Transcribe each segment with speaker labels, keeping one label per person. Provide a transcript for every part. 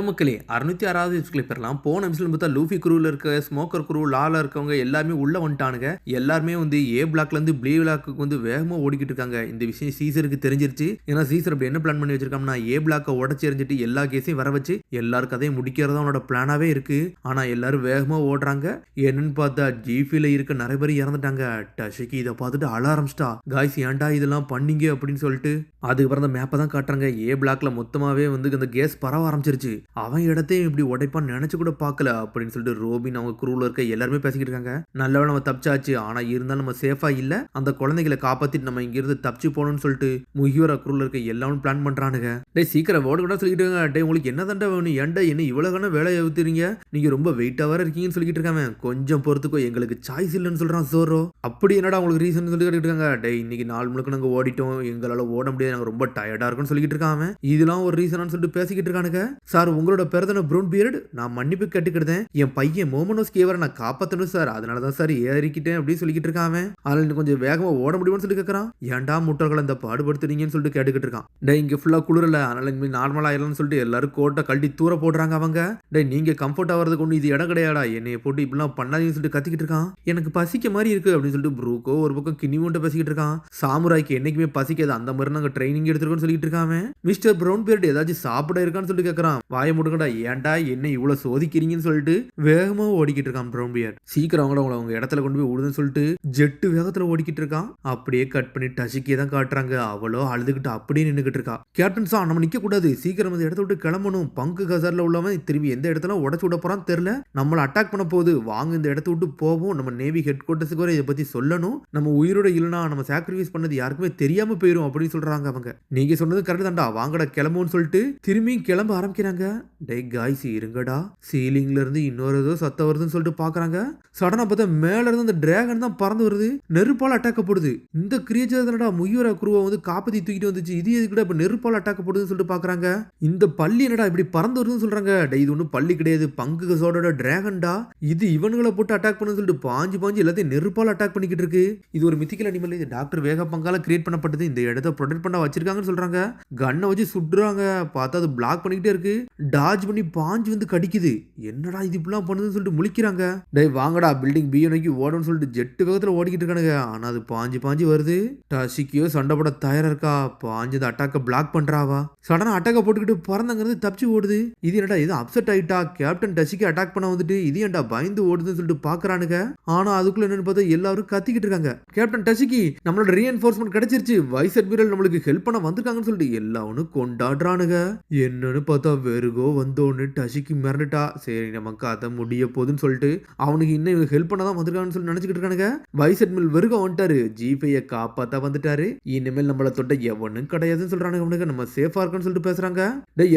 Speaker 1: மக்களே 606வது எபிசோட்ல பெறலாம். போன எபிசோட்ல பார்த்தா லூஃபி குரூல இருக்க ஸ்மோக்கர் குரூ லால இருக்கவங்க எல்லாருமே உள்ள வந்துட்டானுங்க. எல்லாருமே வந்து ஏ பிளாக்ல இருந்து பி பிளாக்கு வந்து வேகமா ஓடிக்கிட்டு இருக்காங்க. இந்த விஷயம் சீசருக்கு தெரிஞ்சிருச்சு. ஏன்னா சீசர் அப்படி என்ன பிளான் பண்ணி வச்சிருக்காங்கன்னா ஏ பிளாக்கை உடச்சி எறிஞ்சிட்டு எல்லா கேஸையும் வர வச்சு எல்லாரும் கதையை முடிக்கிறதா அவனோட பிளானாவே இருக்கு. ஆனா எல்லாரும் வேகமா ஓடுறாங்க. என்னன்னு பார்த்தா ஜிபில இருக்க நிறைய பேர் இறந்துட்டாங்க. டஷிக்கு இதை பார்த்துட்டு அழ ஆரம்பிச்சிட்டா. காய்ஸ் ஏன்டா இதெல்லாம் பண்ணீங்க அப்படின்னு சொல்லிட்டு அதுக்கப்புறம் அந்த மேப்பை தான் காட்டுறாங்க. ஏ பிளாக்ல மொத்தமாவே வந்து அந்த கேஸ் பரவ ஆரம்பிச்சிருச்சு. அவன் இடத்தையும் இப்படி உடைப்பான்னு நினைச்சு கூட பார்க்கல அப்படின்னு சொல்லிட்டு ரோபின் அவங்க குரூல இருக்க எல்லாருமே பேசிக்கிட்டு இருக்காங்க. நல்லவேளை நம்ம தப்பிச்சாச்சு, ஆனா இருந்தாலும் நம்ம சேஃபா இல்ல, அந்த குழந்தைகளை காப்பாத்திட்டு நம்ம இங்க இருந்து தப்பிச்சு போகணும்னு சொல்லிட்டு முகியோரா குரூல இருக்க எல்லாரும் பிளான் பண்றானுங்க. டே சீக்கிரம் ஓட கூட சொல்லிட்டு டே உங்களுக்கு என்ன தண்டை வேணும், ஏன்டா என்ன இவ்வளவு வேலை ஊத்துறீங்க, நீங்க ரொம்ப வெயிட்டா வர இருக்கீங்கன்னு சொல்லிட்டு இருக்காங்க. கொஞ்சம் பொறுத்துக்கோ, எங்களுக்கு சாய்ஸ் இல்லைன்னு சொல்றான் சோரோ. அப்படி என்னடா உங்களுக்கு ரீசன் சொல்லி கேட்டுட்டு இருக்காங்க. டே இன்னைக்கு நாள் முழுக்க நாங்க ஓடிட்டோம், எங்களால ஓட முடியாது, நாங்க ரொம்ப டயர்டா இருக்குன்னு சொல்லிட்டு இருக்காங்க. இதெல்லாம் ஒரு ரீசன் சொல்லிட்டு பேசிக்கிட்டு இருக்கானுங்க. சார் உங்களோட பேர்தான ப்ரௌன் பியர்ட், நான் மன்னிப்பு கேட்டுக்கிட்டேன், என் பையன் மோமனோஸ் கேவரை நான் காப்பாற்றணும் சார், அதனாலதான் சார் ஏறிக்கிட்டேன் அப்படின்னு சொல்லிக்கிட்டு இருக்கான். அதனால கொஞ்சம் வேகமா ஓட முடியும்னு சொல்லி கேட்கறான். ஏன்டா முட்டர்களை இந்த பாடுபடுத்துறீங்கன்னு சொல்லிட்டு கேட்டுக்கிட்டு இருக்கான். டே இங்க ஃபுல்லா குளிரல, அதனால இனிமேல் நார்மலா ஆயிரலாம்னு சொல்லிட்டு எல்லாரும் கோட்டை கழட்டி தூர போடுறாங்க. அவங்க டே நீங்க கம்ஃபர்ட் ஆகிறதுக்கு ஒண்ணு இது இடம் கிடையாடா, என்னைய போட்டு இப்படிலாம் பண்ணாதீங்கன்னு சொல்லிட்டு கத்திக்கிட்டு இருக்கான். எனக்கு பசிக்க மாதிரி இருக்கு அப்படின்னு சொல்லிட்டு ப்ரூக்கோ ஒரு பக்கம் கிண்ணி மூட்டை பேசிக்கிட்டு இருக்கான். சாமுராய்க்கு என்னைக்குமே பசிக்காது, அந்த மாதிரி நாங்க ட்ரைனிங் எடுத்துருக்கோம்னு சொல்லிட்டு இருக்காங்க. மிஸ்டர் ப்ரௌன் பியர்ட் ஏதாச்சும் சாப்பிட இருக்கான்னு சொல்லிட்டு கேட்கறான். வாய முடுங்கடா, ஏன்டா என்ன இவ்வளவு சோதிக்கிறீங்கன்னு சொல்லிட்டு வேகமா ஓடிக்கிட்டு இருக்கான் ப்ரௌன் பியர்ட். சீக்கிரம் அவங்க இடத்துல கொண்டு போய் விடுதுன்னு சொல்லிட்டு ஜெட்டு வேகத்துல ஓடிக்கிட்டு இருக்கான். அப்படியே கட் பண்ணி டஷிக்கே தான் காட்டுறாங்க. அவளோ அழுதுகிட்டு அப்படியே நின்னுகிட்டு இருக்கா. கேப்டன் சார் நம்ம நிக்க கூடாது, சீக்கிரம் இந்த இடத்த விட்டு கிளம்பணும், பங்கு கசார்ல உள்ளவன் திரும்பி எந்த இடத்துல உடச்சு விட போறான்னு தெரியல, நம்மள அட்டாக் பண்ண போகுது, வாங்க இந்த இடத்த விட்டு போவோம், நம்ம நேவி ஹெட் குவார்டர்ஸுக்கு வர இதை பத்தி சொல்லணும், நம்ம உயிரோட இல்லைனா நம்ம சாக்ரிஃபைஸ் பண்ணது யாருக்குமே தெரியாம போயிரும் அப்படின்னு சொல்றாங்க. அவங்க நீங்க சொன்னது கரெக்ட் தான்டா, வாங்கடா கிளம்புன்னு சொல்லிட்டு திரும்பி கிளம்ப ஆரம்பிக்கிறாங்க. டே காய்ஸ் இருங்கடா, சீலிங்ல இருந்து இன்னொரு ஏதோ சத்தம் வருதுன்னு சொல்லிட்டு பாக்குறாங்க. சடனா பார்த்தா மேல இருந்து அந்த டிராகன் தான் பறந்து வருது, நெருப்பால் அட்டாக் போடுது. இந்த கிரியேச்சர் தானடா முகியோரா குருவை வந்து காப்பாத்தி தூக்கிட்டு வந்துச்சு, இது எதுக்குடா இப்ப நெருப்பால் அட்டாக் போடுதுன்னு சொல்லிட்டு பாக்குறாங்க. இந்த பள்ளி என்னடா இப்படி பறந்து வருதுன்னு சொல்றாங்க. டே இது ஒன்னும் பள்ளி கிடையாது, பங்கு கசோட டிராகன்டா, இது இவனுங்களை போட்டு அட்டாக் பண்ணுன்னு சொல்லிட்டு பாஞ்சு எல்லாத்தையும் நெருப்பால் அட்டாக் பண்ணிக்கிட்டு இருக்கு. இது ஒரு மித்திக்கல் அனிமல், இது டாக்டர் வேக பங்கால கிரியேட் பண்ணப்பட்டது, இந்த இடத்தை ப்ரொடெக்ட் பண்ண வச்சிருக்காங்கன்னு சொல்றாங்க. கண்ணை வச்சு சுடுறாங்க, பார்த்தா அது பிளாக் பண்ணிக்கிட்டே இருக்கு, டாஜ் பண்ணி பாஞ்சு வந்து கடிக்குது. என்னடா இது இப்படிலாம் பண்ணுதுன்னு சொல்லிட்டு முழிக்கிறாங்க. டே வாங்கடா பில்டிங் பி நோக்கி ஓடுன்னு சொல்லிட்டு ஜெட்டு வேகத்துல ஓடிக்கிட்டு இருக்கானுங்க. ஆனா அது பாஞ்சு வருது. டஷிக்கியோ சண்டை போட தயாரா இருக்கா, பாஞ்சு அட்டாக்க பிளாக் பண்றாவா. சடனா அட்டாக்க போட்டுக்கிட்டு பறந்தங்கிறது தப்பிச்சு ஓடுது. இது என்னடா இது அப்செட் ஆயிட்டா, கேப்டன் டஷிக்கு அட்டாக் பண்ண வந்துட்டு இது ஏன்டா பயந்து ஓடுதுன்னு சொல்லிட்டு பாக்குறானுங்க. ஆனா அதுக்குள்ள என்னன்னு பார்த்தா எல்லாரும் கத்திக்கிட்டு இருக்காங்க. கேப்டன் டஷிக்கு நம்மளோட ரீஎன்ஃபோர்ஸ்மெண்ட் கிடைச்சிருச்சு, வைஸ் அட்மிரல் நம்மளுக்கு ஹெல்ப் பண்ண வந்திருக்காங்கன்னு சொல்லிட்டு எல்லாரும் கொண்டாடுறானுங்க. என்னன்னு பார்த்தா வெறுகோ வந்தோன்னு டஷிக்கு மிரண்டுட்டா. சரி நமக்கு அதை முடிய போகுதுன்னு சொல்லிட்டு அவனுக்கு இன்னும் ஹெல்ப் பண்ணதான் வந்திருக்கான்னு சொல்லி நினைச்சுக்கிட்டு இருக்கானுங்க. வைஸ் அட்மிரல் வெறுகோ வந்துட்டாரு, ஜிபையை காப்பாத்தா வந்துட்டாரு, இனிமேல் நம்மள தொட்ட எவனும் கிடையாதுன்னு சொல்றானுங்க. அவனுக்கு நம்ம சேஃபா இருக்குன்னு சொல்லிட்டு பேசுறாங்க.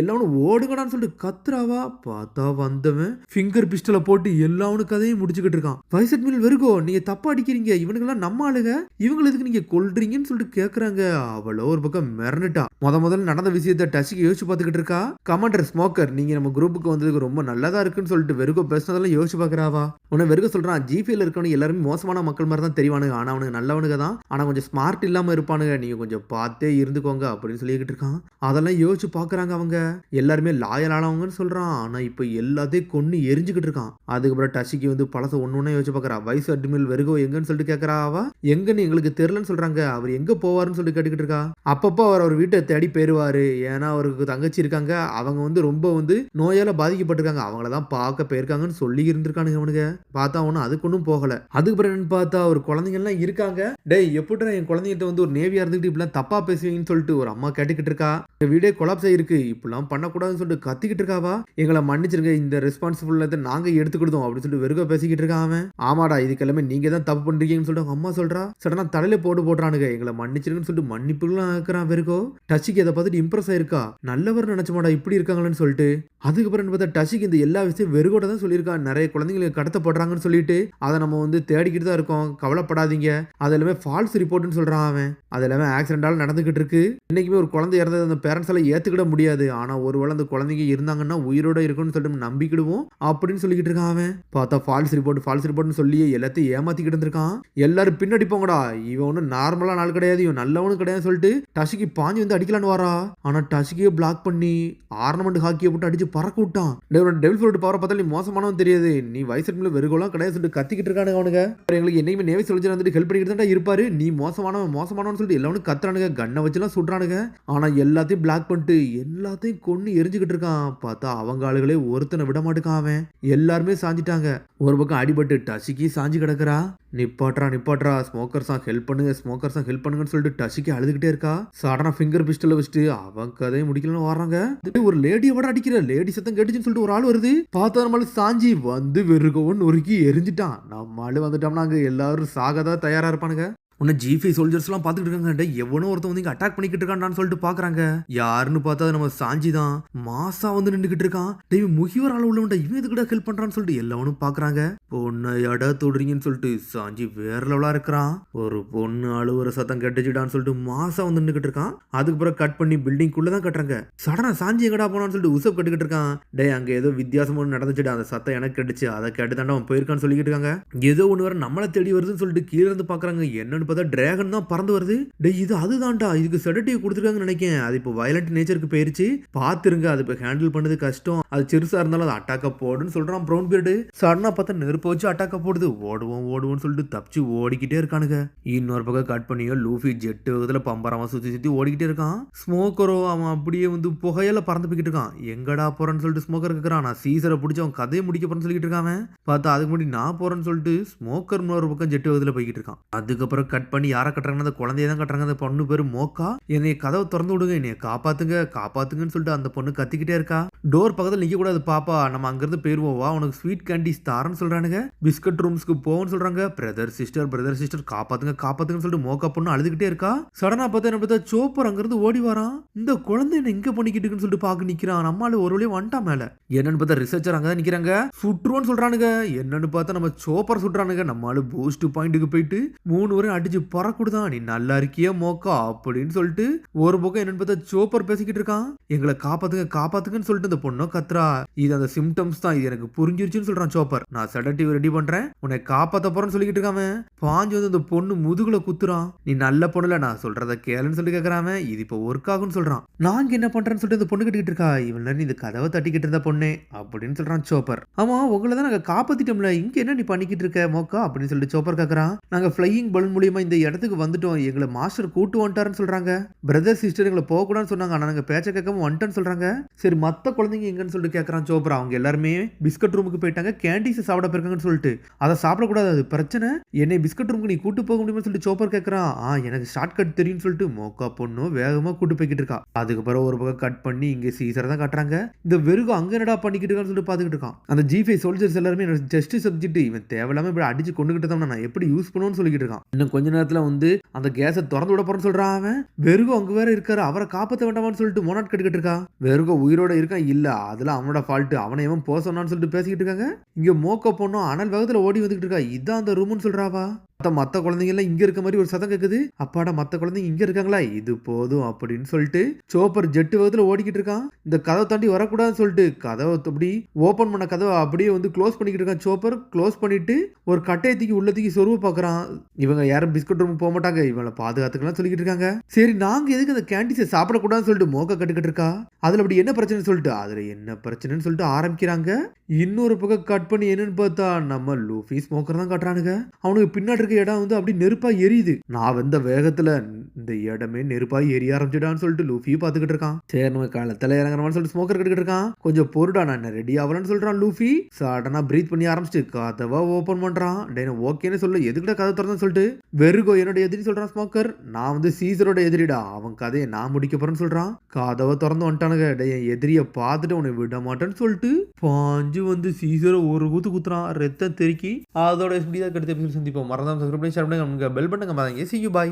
Speaker 1: எல்லாரும் ஓடுங்கடான்னு சொல்லிட்டு கத்துறாவா. பார்த்தா வந்தவன் ஃபிங்கர் பிஸ்டலை போட்டு எல்லாவனும் கதையும் முடிச்சுக்கிட்டு இருக்கான். வைஸ் அட்மிரல் வெறுகோ நீங்க தப்பா அடிக்கிறீங்க, இவனுக்கெல்லாம் நம்ம ஆளுங்க, இவங்களை எதுக்கு நீங்க கொல்றீங்கன்னு சொல்லிட்டு கேக்குறாங்க. அவளோ ஒரு பக்கம் மிரண்டுட்டா. முதல்ல நடந்த விஷயத்தை டஷிக்கு யோசிச்சு பார்த்துக்கிட்டு இருக்கா. கமாண்டர் ஸ்மோக்கர் நீங்க நம்ம குரூப்புக்கு வந்ததுக்கு ரொம்ப நல்லதா இருக்குன்னு சொல்லிட்டு வெறுகோ பேசினதெல்லாம் யோசிச்சு பாக்குறாவா. உன்னை வெறுகோ சொல்றான், ஜிபியில் இருக்கவனு எல்லாருமே மோசமான மக்கள் மாதிரி தான் தெரிவானுங்க, ஆனா அவனுக்கு நல்லவனுங்க தான், ஆனா கொஞ்சம் ஸ்மார்ட் இல்லாம இருப்பானுங்க, நீங்க கொஞ்சம் பார்த்தே இருந்துக்கோங்க அப்படின்னு சொல்லிக்கிட்டு இருக்கான். அதெல்லாம் யோசிச்சு பாக்குறாங்க. அவங்க எல்லாருமே லாயலானவங்கன்னு சொல்றான். ஆனா இப்ப எல்லாத்தையும் கொன்னு எரிஞ்சுக்கிட்டு இருக்கான். அதுக்கப்புறம் டஷிக்கு வந்து பழச ஒண்ணு யோசிச்சு பாக்குறா. வைஸ் அட்மிரல் வெறுகோ எங்கன்னு சொல்லிட்டு கேட்கறாவா. எங்கன்னு எங்களுக்கு தெரியலன்னு சொல்றாங்க. அவர் எங்க போவாருன்னு சொல்லிட்டு கேட்டுக்கிட்டு இருக்கா. அப்பப்போ அவர் வீட்டை தேடி போயிருவாரு, ஏன்னா அவருக்கு தங்கச்சி இருக்காங்க, அவங்க வந்து ரொம்ப வந்து நோயால பாதிக்கப்பட்டிருக்காங்க, அவங்கள தான் பார்க்க போயிருக்காங்கன்னு சொல்லி இருந்திருக்கானுங்க. அவனுக்கு பார்த்தா அவனு அதுக்கு ஒன்றும் போகல. அதுக்கப்புறம் என்னன்னு பார்த்தா ஒரு குழந்தைங்க எல்லாம் இருக்காங்க. டேய் எப்படிடா என் குழந்தைகிட்ட வந்து ஒரு நேவியா இருந்துட்டு இப்படிலாம் தப்பா பேசுவீங்கன்னு சொல்லிட்டு ஒரு அம்மா கேட்டுக்கிட்டு இருக்கா. வீடே கொலாப்ஸ் ஆயிருக்கு, இப்படிலாம் பண்ணக்கூடாதுன்னு சொல்லிட்டு கத்திக்கிட்டு இருக்காவா. எங்களை மன்னிச்சிருங்க, இந்த ரெஸ்பான்சிபிலிட்டி நாங்க எடுத்துக்கிட்டோம் அப்படின்னு சொல்லிட்டு வெறுக்க பேசிக்கிட்டு இருக்கான் அவன். ஆமாடா இதுக்கெல்லாமே நீங்க தான் தப்பு பண்றீங்கன்னு சொல்லிட்டு அம்மா சொல்றா. சடனா தலையில போடுறானுங்க, எங்களை மன்னிச்சிருங்கன்னு சொல்லிட்டு மன்னிப்புலாம் இருக்கிறான் வெறுக்கோ. டஷிக்கு அதை பார்த்துட்டு இம்ப்ரெஸ் ஆயிருக்கா, நல்லவர் நினைச்சமாடா இப்படி இருக்காங்களேன்னு சொல்லிட்டு. அதுக்கப்புறம் பார்த்தா டஷிக்கு இந்த எல்லா விஷயம் வெறுகோட தான் சொல்லியிருக்கான், நிறைய குழந்தைங்களுக்கு கடத்தப்படுறாங்கன்னு சொல்லிட்டு அதை நம்ம வந்து தேடிக்கிட்டு தான் இருக்கோம், கவலைப்படாதீங்க, அது எல்லாமே ஃபால்ஸ் ரிப்போர்ட்னு சொல்றான் அவன். அது எல்லாமே ஆக்சிடென்டால நடந்துகிட்டு இருக்கு, இன்னைக்குமே ஒரு குழந்தை இறந்தது அந்த பேரண்ட்ஸ் எல்லாம் ஏத்துக்கிட முடியாது, ஆனா ஒருவேளை அந்த குழந்தைங்க இருந்தாங்கன்னா உயிரோட இருக்குன்னு சொல்லிட்டு நம்பிக்கிடுவோம் அப்படின்னு சொல்லிக்கிட்டு இருக்கான் அவன். பார்த்தா ஃபால்ஸ் ரிப்போர்ட்னு சொல்லி எல்லாத்தையும் ஏமாத்திக்கிட்டு இருந்திருக்கான். எல்லாரும் பின்னாடி போங்கடா, இவன் ஒன்றும் நார்மலா நாள் கிடையாது, இவன் நல்லவனு கிடையாது சொல்லிட்டு டஷிக்கு பாஞ்சு வந்து அடிக்கலான்னு வரா. ஆனா டஷிக்கே பிளாக் பண்ணி ஆர்னமெண்ட் ஹாக்கியை போட்டு அடிச்சு பறக்க விட்டான். டெவில் ஃப்ரூட் பவரை பார்த்தா நீ மோசமானவன் தெரியாது, நீ வயசுல வெறுகோலாம் கிடையாது சொல்லிட்டு கத்திக்கிட்டு இருக்கானுங்க அவனுங்க. எங்களுக்கு என்னைக்குமே நேவி சோல்ஜர் வந்துட்டு ஹெல்ப் பண்ணிக்கிட்டு தான் இருப்பாரு, நீ மோசமானவன் சொல்லிட்டு எல்லாரும் கத்துறானுங்க, கண்ணை வச்சுலாம் சுடுறானுங்க. ஆனா எல்லாத்தையும் பிளாக் பண்ணிட்டு எல்லாத்தையும் கொன்னு எரிஞ்சுக்கிட்டு இருக்கான். பார்த்தா அவங்க ஆளுகளே ஒருத்தனை விட மாட்டுக்கான். அவன் எல்லாருமே சாஞ்சிட்டாங்க. ஒரு பக்கம் அடிபட்டு டசிக்கி சாஞ்சி கிடக்குறா. நிப்பாட்றா ஸ்மோக்கர்ஸா ஹெல்ப் பண்ணுங்கன்னு சொல்லிட்டு டசிக்கி அழுதுகிட்டே இருக்கா. சடனா ஃபிங்கர் பிஸ்டல வச்சுட்டு அவன் கதையை முடிக்கலன்னு வர்றாங்க. ஒரு லேடியோட அடிக்கிற லேடி சத்தம் கேட்டுச்சுன்னு சொல்லிட்டு ஒரு ஆள் வருது. பார்த்தா நம்மள சாஞ்சி வந்து வெறுக்கவும் நொறுக்கி எரிஞ்சிட்டான். நம்மளால வந்துட்டோம்னா அங்க எல்லாரும் சாகதான் தயாரா இருப்பானுங்க. உன்ன ஜிஃபை சோல்ஜர்ஸ்லாம் பார்த்துட்டு இருக்காங்க. எவனோ ஒருத்தன் வந்து இங்கே அட்டாக் பண்ணிக்கிட்டு இருக்கான்னு சொல்லிட்டு பார்க்குறாங்க. யாருன்னு பார்த்தா நம்ம சாஞ்சி தான். மாசா வந்து நின்றுக்கிட்டு இருக்கான். டேய் முகிவர் ஆள் உள்ளவன்டா, இவன் எதுக்கு கூட ஹெல்ப் பண்ணுறான்னு சொல்லிட்டு எல்லாவனும் பார்க்குறாங்க. பொண்ணை எடா தொடுறீங்கன்னு சொல்லிட்டு சாஞ்சி வேற லெவலாக இருக்கிறான். ஒரு பொண்ணு அழுவுற சத்தம் கட்டுச்சுடான்னு சொல்லிட்டு மாசா வந்து நின்றுக்கிட்டு இருக்கான். அதுக்கப்புறம் கட் பண்ணி பில்டிங்குள்ளே தான் கட்டுறாங்க. சடனா சாஞ்சி எங்கடா போனான்னு சொல்லிட்டு உசப் கட்டுக்கிட்டு இருக்கான். டே அங்கே ஏதோ வித்தியாசமாக நடந்துச்சுடா, அந்த சத்தம் எனக்கு கட்டுச்சு, அதை கேட்டு தாண்டா அவன் போயிருக்கான்னு சொல்லிக்கிட்டு இருக்காங்க. ஏதோ ஒன்று வர நம்மளை தேடி வருதுன்னு சொல்லிட்டு கீழே இருந்து பார்க்குறாங்க. என்னன்னு பார்த்தா டிராகன் தான் பறந்து வருது. டேய் இது அதுதான்டா, இதுக்கு செடட்டிவ் கொடுத்துருக்காங்கன்னு நினைக்கிறேன். அது இப்போ வயலண்ட் நேச்சருக்கு போயிருச்சு, பார்த்துருங்க. அது இப்போ ஹேண்டில் பண்ணது கஷ்டம், அது சிறுசா இருந்தாலும் அது அட்டாக்க போடுன்னு சொல்றான் ப்ரௌன் பீர்டு. சடனா பார்த்தா நெருப்பு வச்சு அட்டாக்க போடுது. ஓடுவோம்னு சொல்லிட்டு தப்பிச்சு ஓடிக்கிட்டே இருக்கானுங்க. இன்னொரு பக்கம் கட் பண்ணியோ லூஃபி ஜெட் வேகத்துல பம்பரமா சுத்தி ஓடிக்கிட்டே இருக்கான். ஸ்மோக்கரோ அவன் அப்படியே வந்து புகையில பறந்து போய்கிட்டு இருக்கான். எங்கடா போறேன்னு சொல்லிட்டு ஸ்மோக்கர் இருக்கிறான். நான் சீசரை பிடிச்சி அவன் கதையை முடிக்க போறேன்னு சொல்லிட்டு இருக்கான். பார்த்தா அதுக்கு முன்னாடி நான் போறேன்னு சொல்லிட்டு ஸ்மோக்கர் ஒரு பக்கம் ஜெட் வேகத்துல போய்கிட்டு இருக்கான். அதுக்கப்புறம் கட் பண்ணி யாரை கட்டுறாங்க, அந்த குழந்தைய தான் கட்டுறாங்க. அந்த பொண்ணு பேரு மோக்கா. என்னைய கதவை திறந்து விடுங்க, என்னைய காப்பாத்துங்கன்னு சொல்லிட்டு அந்த பொண்ணு கத்திக்கிட்டே இருக்கா. டோர் பக்கத்தில் நிக்க கூடாது பாப்பா, நம்ம அங்கிருந்து போயிருவோம் வா, உனக்கு ஸ்வீட் கேண்டிஸ் தாரன்னு சொல்றானுங்க. பிஸ்கட் ரூம்ஸ்க்கு போன்னு சொல்றாங்க. பிரதர் சிஸ்டர் காப்பாத்துங்கன்னு சொல்லிட்டு மோக்கா பொண்ணு அழுதுகிட்டே இருக்கா. சடனா பார்த்தா சோப்பர் அங்கிருந்து ஓடி வரான். இந்த குழந்தை என்ன இங்க பண்ணிக்கிட்டு இருக்குன்னு சொல்லிட்டு பாக்க நிக்கிறான். நம்மளால ஒரு வழியா வந்துட்டா மேல. என்னன்னு பார்த்தா ரிசர்ச்சர் அங்கதான் நிக்கிறாங்க. சுற்றுவோன்னு சொல்றானுங்க. என்னன்னு பார்த்தா நம்ம சோப்பர் சுட்டுறானுங்க. நம்மளால பூஸ்ட் பாயிண்ட்டுக்கு போயிட்டு 3 வரை அடிச்சு பறக்கூடாதான். நீ நல்லா இருக்கிய மோக்கா அப்படின்னு சொல்லிட்டு ஒரு பக்கம் என்னன்னு பார்த்தா சோப்பர் பேசிக்கிட்டு இருக்கான். எங்களை காப்பாத்துங்கன்னு சொல்லிட்டு அந்த பொண்ணு கத்துறா. இது அந்த சிம்டம்ஸ் தான், இது எனக்கு புரிஞ்சிருச்சுன்னு சொல்றான் சோப்பர். நான் செடட்டிவ் ரெடி பண்றேன், உன்னை காப்பாத்த போறேன்னு சொல்லிக்கிட்டு இருக்காம பாஞ்சு வந்து அந்த பொண்ணு முதுகுல குத்துறான். நீ நல்ல பொண்ணுல, நான் சொல்றத கேளுன்னு சொல்லி கேட்கறாம. இது இப்போ ஒர்க் ஆகும்னு சொல்றான். நாங்க என்ன பண்றேன்னு சொல்லிட்டு அந்த பொண்ணு கிட்ட இருக்கா. இவன் இந்த கதவை தட்டிக்கிட்டு இருந்த பொண்ணு அப்படின்னு சொல்றான் சோப்பர். ஆமா உங்களை தான் நாங்க காப்பாத்திட்டோம்ல, இங்க என்ன நீ பண்ணிக்கிட்டு இருக்க மோக்கா அப்படின்னு சொல்லிட்டு சோப்பர் கேட்கறான். நாங்க ஃபிளையிங் பலூன் மூலியமா இந்த இடத்துக்கு வந்துட்டோம், எங்களை மாஸ்டர் கூட்டு வந்துட்டாருன்னு சொல்றாங்க. பிரதர் சிஸ்டர் எங்களை போகக்கூடாதுன்னு சொன்னாங்க, ஆனா நாங்க பேச்ச கேட்காம வந்துட்டோன்னு சொல்றாங்க. சரி மத்த குழந்தைங்க எங்கன்னு சொல்லிட்டு கேட்கறான் சோப்ரா. அவங்க எல்லாருமே பிஸ்கட் ரூமுக்கு போயிட்டாங்க, கேண்டீஸ் சாப்பிட போயிருக்காங்கன்னு சொல்லிட்டு. அதை சாப்பிடக்கூடாது, அது பிரச்சனை. என்னை பிஸ்கட் ரூமுக்கு நீ கூட்டு போக முடியுமா சொல்லிட்டு சோப்பர் கேட்கறான். எனக்கு ஷார்ட் கட் தெரியும்னு சொல்லிட்டு மோக்கா பொண்ணு வேகமா கூட்டு போய்கிட்டு இருக்கா. அதுக்கப்புறம் ஒரு பக்கம் கட் பண்ணி இங்க சீசரை தான் கட்டுறாங்க. இந்த வெறுகம் அங்க என்னடா பண்ணிக்கிட்டு இருக்கான்னு சொல்லிட்டு பாத்துக்கிட்டு இருக்கான். அந்த G5 சோல்ஜர்ஸ் எல்லாருமே டெஸ்ட் சப்ஜெக்ட், இவன் தேவையில்லாம இப்படி அடிச்சு கொண்டுகிட்டு தான் நான் எப்படி யூஸ் பண்ணுவேன்னு சொல்லிக்கிட்டு இருக்கான். இன்னும் கொஞ்ச நேரத்துல வந்து அந்த கேஸை திறந்து விட போறேன்னு சொல்றான். அவன் வெறுகோ அங்க வேற இருக்காரு, அவரை காப்பாற்ற வேண்டாமான்னு சொல்லிட்டு மோனாட் கட்டுக்கிட்டு இருக்கா. வெறுகோ உயிரோட இருக்கான், இல்ல அதெல்லாம் அவனோட ஃபால்ட், அவனை எவன் போக சொன்னான்னு சொல்லிட்டு பேசிக்கிட்டு இருக்காங்க. இங்க மோக்க பொண்ணும் அனல் வேகத்துல ஓடி வந்துகிட்டு இருக்கா. இதான் அந்த ரூம்னு சொல்றாவா. மத்த குழந்தைங்க எல்லாம் இங்க இருக்க மாதிரி ஒரு சத்தம் கேக்குது. அப்பாடா மத்த குழந்தைங்க இங்க இருக்காங்களா, இது போதும் அப்படின்னு சொல்லிட்டு சோப்பர் ஜெட்டு வேகத்துல ஓடிக்கிட்டு இருக்கான். இந்த கதவை தாண்டி வரக்கூடாதுன்னு சொல்லிட்டு கதவை அப்படி ஓபன் பண்ண கதவை அப்படியே வந்து க்ளோஸ் பண்ணிக்கிட்டு இருக்கான். சோப்பர் க்ளோஸ் பண்ணிட்டு ஒரு கட்டையை தூக்கி உள்ள தூக்கி சொருவ பாக்குறான். இவங்க யாரும் பிஸ்கட் ரூம் போக மாட்டாங்க, இவங்களை பாதுகாத்துக்கலாம் சொல்லிக்கிட்டு இருக்காங்க. சரி நாங்க எதுக்கு அந்த கேண்டீஸை சாப்பிடக்கூடாதுன்னு சொல்லிட்டு மோக்க கட்டுக்கிட்டு இருக்கா. அதுல அப்படி என்ன பிரச்சனை சொல்லிட்டு அதுல என்ன பிரச்சனைன்னு சொல்லிட்டு ஆரம்பிக்கிறாங்க. இன்னொரு பக்கம் கட் பண்ணி என்னன்னு பார்த்தா நம்ம லூஃபி ஸ்மோக்கர் தான் கட்டுறானுங்க. அவனுக்கு பின்னாடி இருக்க இடம் வந்து அப்படி நெருப்பா எரியுது. நான் வந்த வேகத்துல இந்த இடமே நெருப்பா எரிய ஆரம்பிச்சுடான்னு சொல்லிட்டு லூஃபி பாத்துக்கிட்டு இருக்கான். சரி நம்ம காலத்துல இறங்குறவான்னு சொல்லிட்டு ஸ்மோக்கர் கட்டுக்கிட்டு இருக்கான். கொஞ்சம் பொருடா நான் ரெடி ஆகலன்னு சொல்றான் லூஃபி. சடனா பிரீத் பண்ணி ஆரம்பிச்சு கதவை ஓபன் பண்றான். ஓகேன்னு சொல்ல எதுக்கிட்ட கதை திறந்து சொல்லிட்டு வெறுகோ என்னோட எதிரி சொல்றான் ஸ்மோக்கர். நான் வந்து சீசரோட எதிரிடா, அவன் கதையை நான் முடிக்க போறேன்னு சொல்றான். கதவை திறந்து வந்துட்டானுங்க. என் எதிரிய பார்த்துட்டு உன்னை விட மாட்டேன்னு சொல்லிட்டு பாஞ்சு வந்து சீசரை ஒரு குத்துறான், ரத்தம் தெருக்கி. அதோட கடுத்த சந்திப்போம். மறந்தாம சப்ஸ்கிரைப் பண்ணி ஷேர் பண்ணுங்க, பெல் பண்ணுங்க. See you, bye.